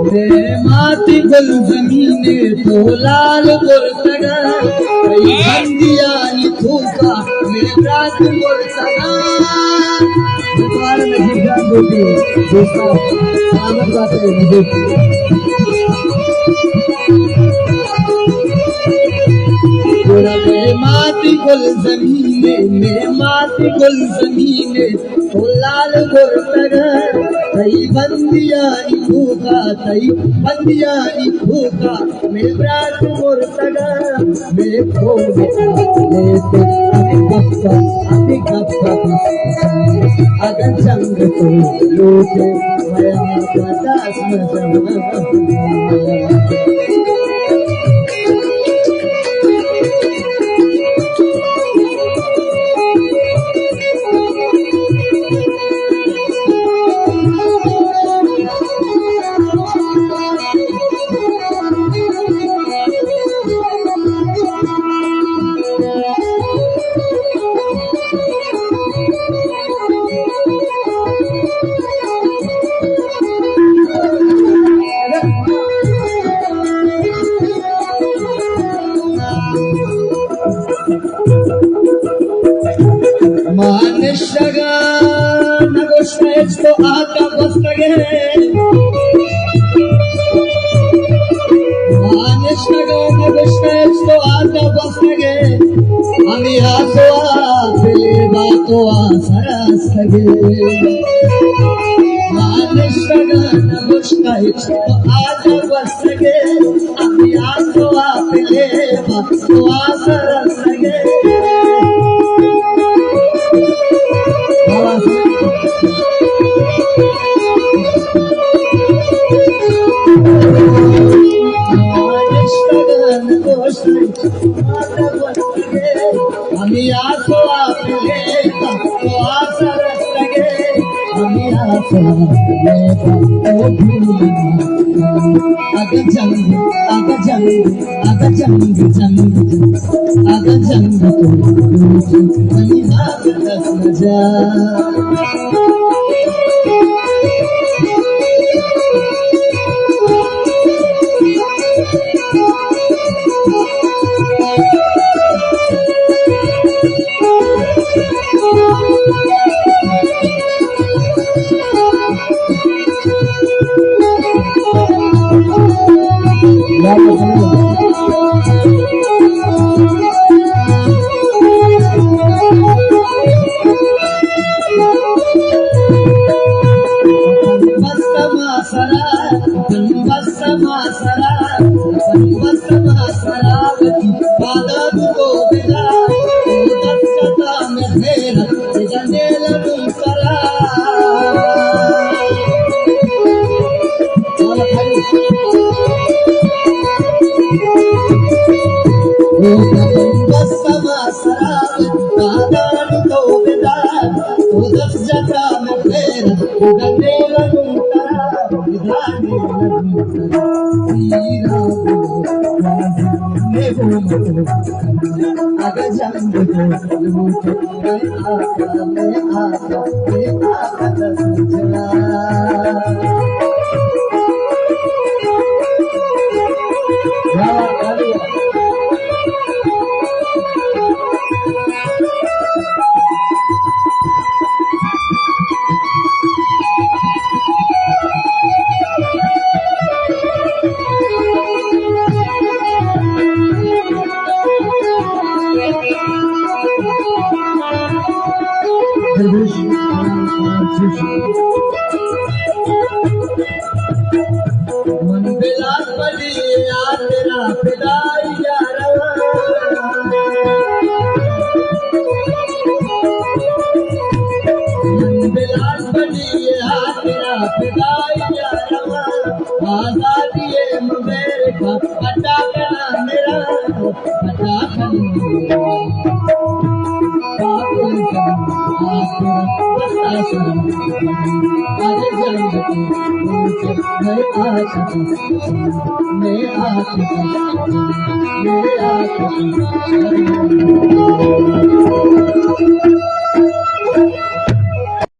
माती गुल जमीने तो लाल गुरसगा बंदियानी थूका मेरे रात गुरसगा तुम्हारे नजीब जान बेटी दोस्तों सलामत बात है नजीब मेरे माती गुल जमीने मेरे माती गुल जमीने तो लाल गुरसगा तई बंदियानी थूका तई बंदियानी थूका मेरे रात गुरसगा मेरे खोले लेते अभी गप्पा अगर चंग तो लूटे मैं दास न Manishtaga nagoshtaich to aata bastage Manishtaga nagoshtaich to aata bastage Ami aatoa pile baatoa sarastage Manishtaga nagoshtaich to aata bastage Ami aatoa pile baatoa sarastage আমি আসো আপনে তো আশা রাখতে আমি আসো আগে জঙ্গ আগে জঙ্গ আগে জঙ্গ জঙ্গ আগে জঙ্গ তো আমি হাত দস মজা मन बिलास बड़ी यार तेरा फिदाई यारा मन बिलास बड़ी यार तेरा फिदाई यारा आजादी मेरे का अटा करना मेरा अटा करना मैं